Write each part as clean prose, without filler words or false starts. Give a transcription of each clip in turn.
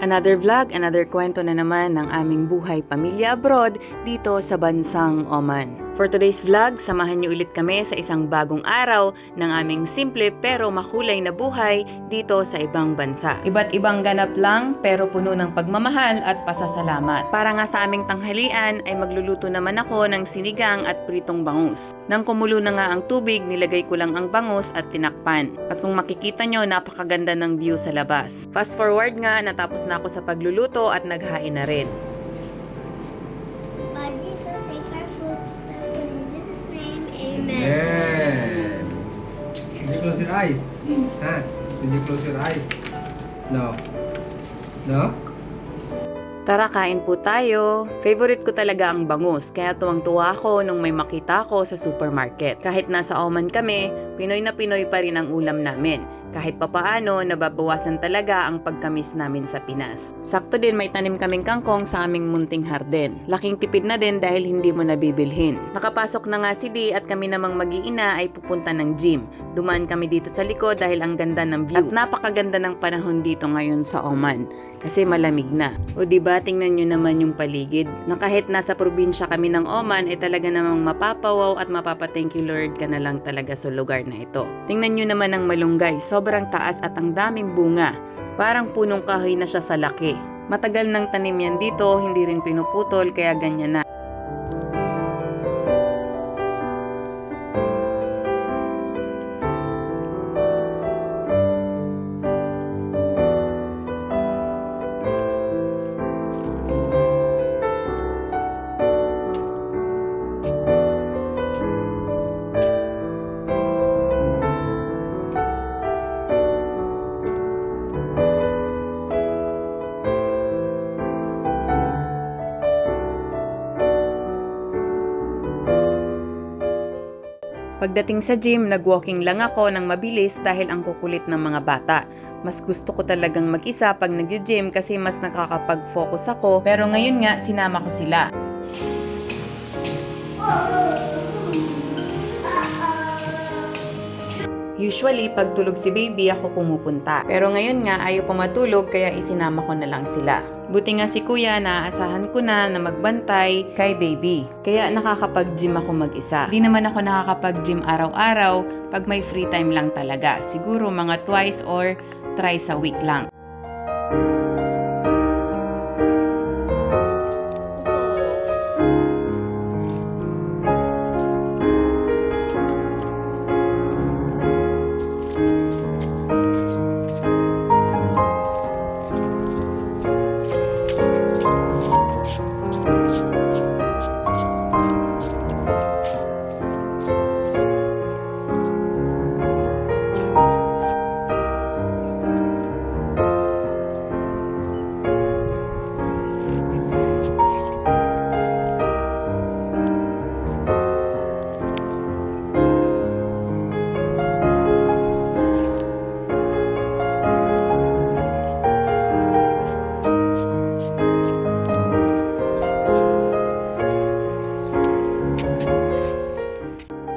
Another vlog, another kwento na naman ng aming buhay pamilya abroad dito sa bansang Oman. For today's vlog, samahan niyo ulit kami sa isang bagong araw ng aming simple pero makulay na buhay dito sa ibang bansa. Iba't ibang ganap lang pero puno ng pagmamahal at pasasalamat. Para nga sa aming tanghalian ay magluluto naman ako ng sinigang at pritong bangus. Nang kumulo na nga ang tubig, nilagay ko lang ang bangus at tinakpan. At kung makikita nyo, napakaganda ng view sa labas. Fast forward nga, natapos na ako sa pagluluto at naghain na rin. Amen. Did you close your eyes? Huh? Did you close your eyes? No. No? Tara, kain po tayo. Favorite ko talaga ang bangus, kaya tuwang-tuwa ako nung may makita ko sa supermarket. Kahit nasa Oman kami, Pinoy na Pinoy pa rin ang ulam namin. Kahit papaano, nababawasan talaga ang pagkamis namin sa Pinas. Sakto din may tanim kaming kangkong sa aming munting harden. Laking tipid na din dahil hindi mo nabibilhin. Nakapasok na nga si Di at kami namang mag-iina ay pupunta ng gym. Dumaan kami dito sa likod dahil ang ganda ng view. At napakaganda ng panahon dito ngayon sa Oman. Kasi malamig na. O diba, tingnan nyo naman yung paligid. Na kahit nasa probinsya kami ng Oman, ay talaga namang mapapawaw at mapapa-thank you Lord ka na lang talaga sa lugar na ito. Tingnan nyo naman ang malunggay. Sobrang taas at ang daming bunga. Parang punong kahoy na siya sa laki. Matagal nang tanim yan dito, hindi rin pinuputol kaya ganyan na. Pagdating sa gym, nag-walking lang ako ng mabilis dahil ang kukulit ng mga bata. Mas gusto ko talagang mag-isa pag nag-gym kasi mas nakakapag-focus ako. Pero ngayon nga, sinama ko sila. Usually, pag tulog si baby, ako pumupunta. Pero ngayon nga, ayaw pa matulog kaya isinama ko na lang sila. Buti nga si kuya, naaasahan ko na magbantay kay baby. Kaya nakakapag-gym ako mag-isa. Di naman ako nakakapag-gym araw-araw pag may free time lang talaga. Siguro mga twice or thrice a week lang.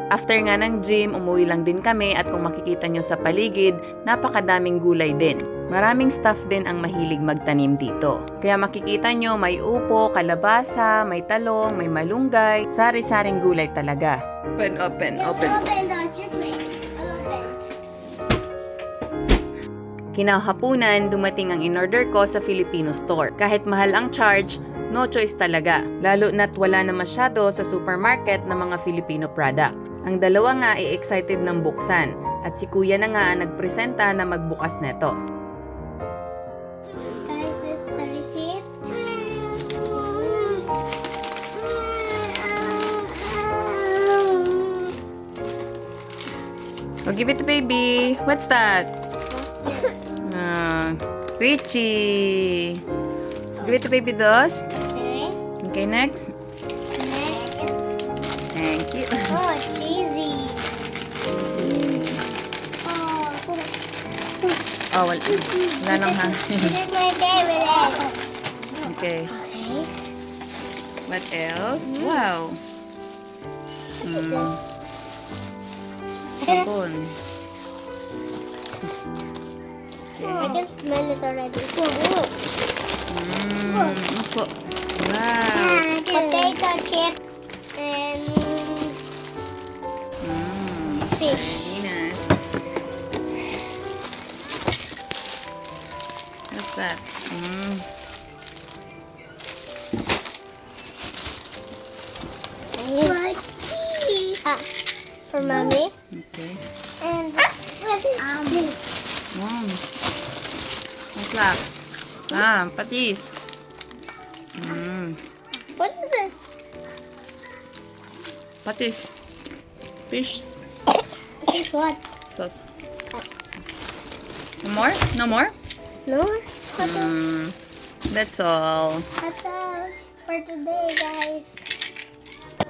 After nga ng gym, umuwi lang din kami at kung makikita nyo sa paligid, napakadaming gulay din. Maraming staff din ang mahilig magtanim dito. Kaya makikita nyo may upo, kalabasa, may talong, may malunggay, sari-saring gulay talaga. Open. Kinahapunan, dumating ang in-order ko sa Filipino store. Kahit mahal ang charge, no choice talaga. Lalo na't wala na masyado sa supermarket ng mga Filipino products. Ang dalawa nga ay excited ng buksan at si kuya na nga nagpresenta na magbukas neto. Guys, this is the receipt. Oh, give it to baby. What's that? Richie. Give it to baby Dos. Okay. Okay, next. Next. Thank you. Oh, cheesy. Oh. Oh, wala nang This is my favorite. Okay. Okay. What else? Wow. Sabon. I can smell it already. Wow. Opo. Wow. Potato chip and fish. Venus. What's that? For mommy. Okay. And what is this? Wow. What's that? Patis. What is this? Patis. Fish This is what? sauce. No more? No more? No. That's That's all. all for today, guys.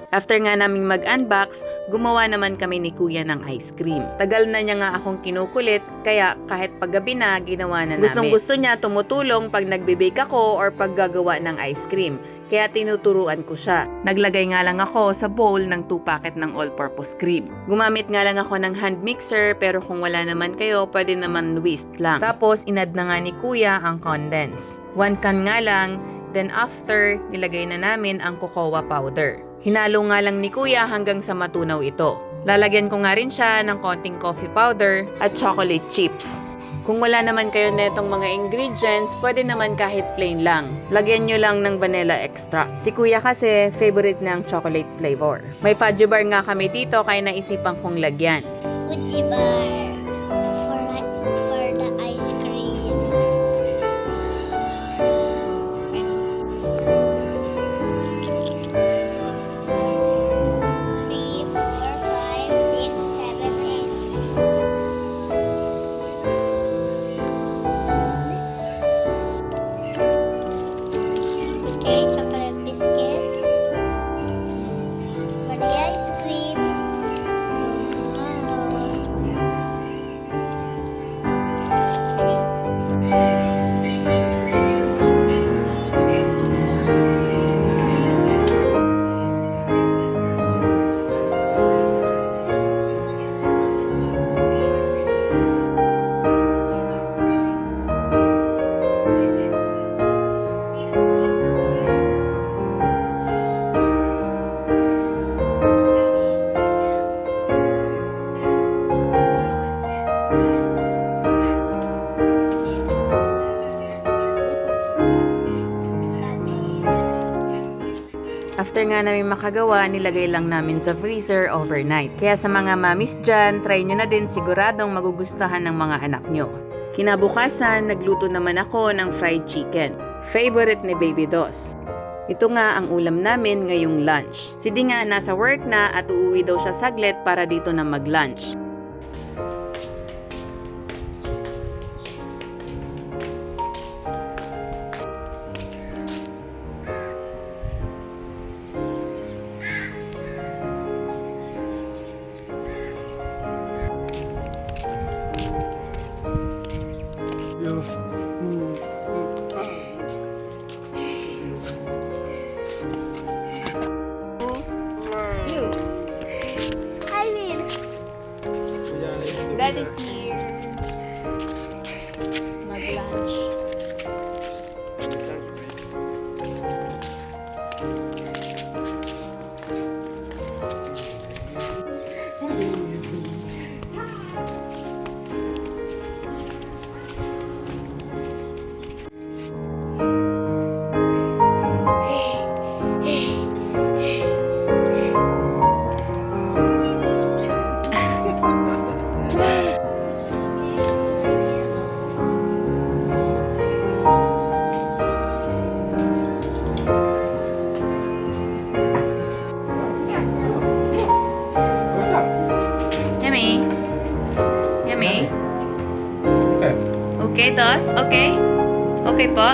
After nga naming mag-unbox, gumawa naman kami ni Kuya ng ice cream. Tagal na niya nga akong kinukulit, kaya kahit paggabi na, ginawa na namin. Gustong-gusto niya tumutulong pag nagbe-bake ako or pag gagawa ng ice cream. Kaya tinuturuan ko siya. Naglagay nga lang ako sa bowl ng 2 packet ng all-purpose cream. Gumamit nga lang ako ng hand mixer, pero kung wala naman kayo, pwede naman whisk lang. Tapos, inad na nga ni Kuya ang condense. 1 can nga lang, then after, nilagay na namin ang cocoa powder. Hinalo nga lang ni Kuya hanggang sa matunaw ito. Lalagyan ko nga rin siya ng konting coffee powder at chocolate chips. Kung wala naman kayo netong mga ingredients, pwede naman kahit plain lang. Lagyan nyo lang ng vanilla extract. Si Kuya kasi, favorite ng chocolate flavor. May fudge bar nga kami dito kaya naisipan kong lagyan. Gucci bar for the ice cream. 3, 4, 5, 6, 7, 8. Okay, chocolate biscuit. For the ice cream. Wow. After nga namin makagawa, nilagay lang namin sa freezer overnight. Kaya sa mga mamis dyan, try nyo na din, siguradong magugustahan ng mga anak nyo. Kinabukasan, nagluto naman ako ng fried chicken. Favorite ni Baby Dos. Ito nga ang ulam namin ngayong lunch. Si Di nga nasa work na at uuwi daw siya saglit para dito na mag-lunch. I mean, That is here. Mag-lunch. Yummy. Yummy. Okay. Okay, Dos? Okay? Okay po?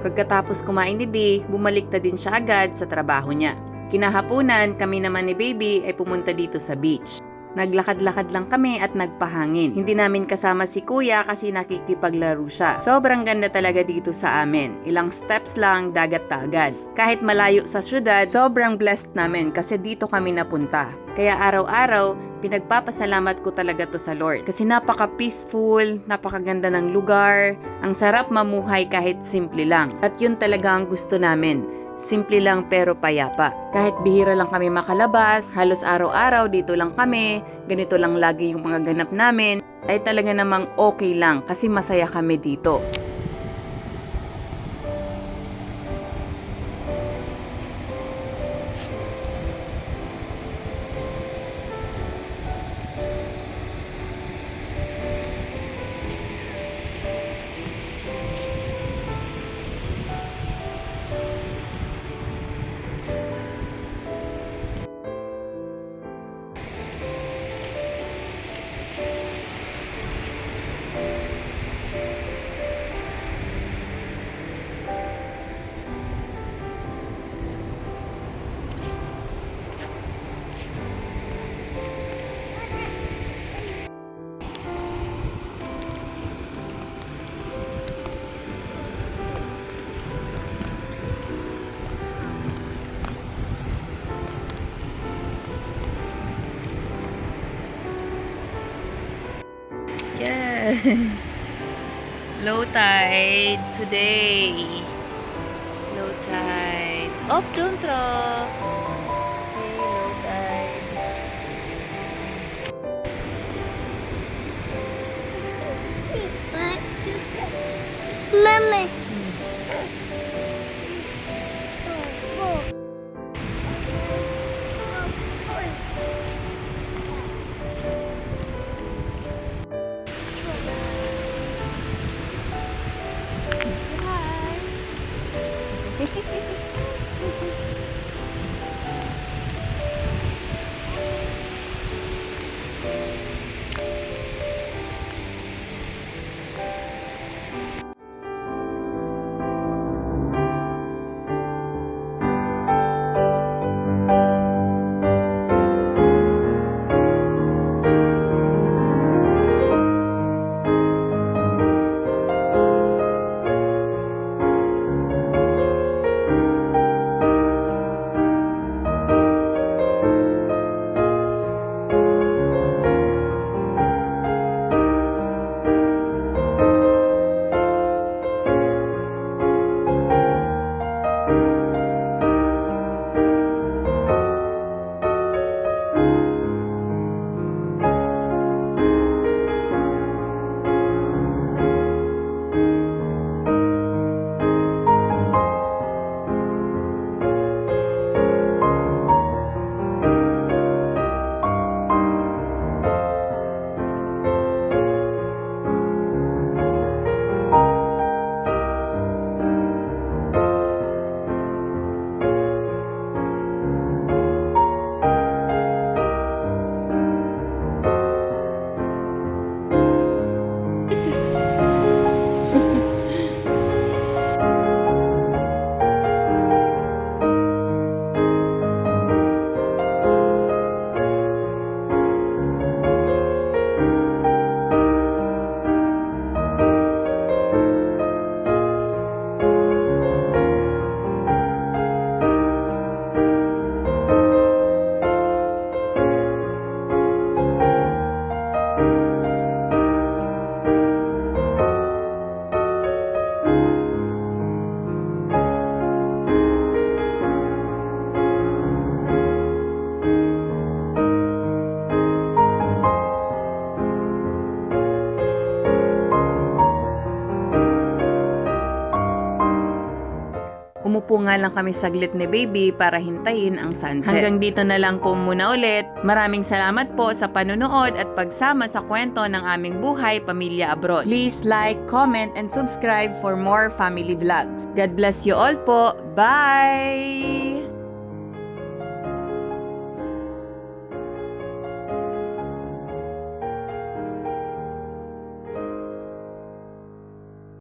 Pagkatapos kumain ni Di, bumalik na din siya agad sa trabaho niya. Kinahapunan, kami naman ni Baby ay pumunta dito sa beach. Naglakad-lakad lang kami at nagpahangin. Hindi namin kasama si kuya kasi nakikipaglaro siya. Sobrang ganda talaga dito sa amin. Ilang steps lang, dagat na agad. Kahit malayo sa syudad, sobrang blessed namin kasi dito kami napunta. Kaya araw-araw, pinagpapasalamat ko talaga to sa Lord. Kasi napaka-peaceful, napakaganda ng lugar, ang sarap mamuhay kahit simple lang. At yun talaga ang gusto namin. Simple lang pero payapa. Kahit bihira lang kami makalabas, halos araw-araw dito lang kami, ganito lang lagi yung mga ganap namin, ay talaga namang okay lang kasi masaya kami dito. Yeah. Low tide today. Low tide. Oh, don't throw. See, low tide. Mama. Umupo nga lang kami saglit ni baby para hintayin ang sunset. Hanggang dito na lang po muna ulit. Maraming salamat po sa panonood at pagsama sa kwento ng aming buhay pamilya abroad. Please like, comment, and subscribe for more family vlogs. God bless you all po. Bye!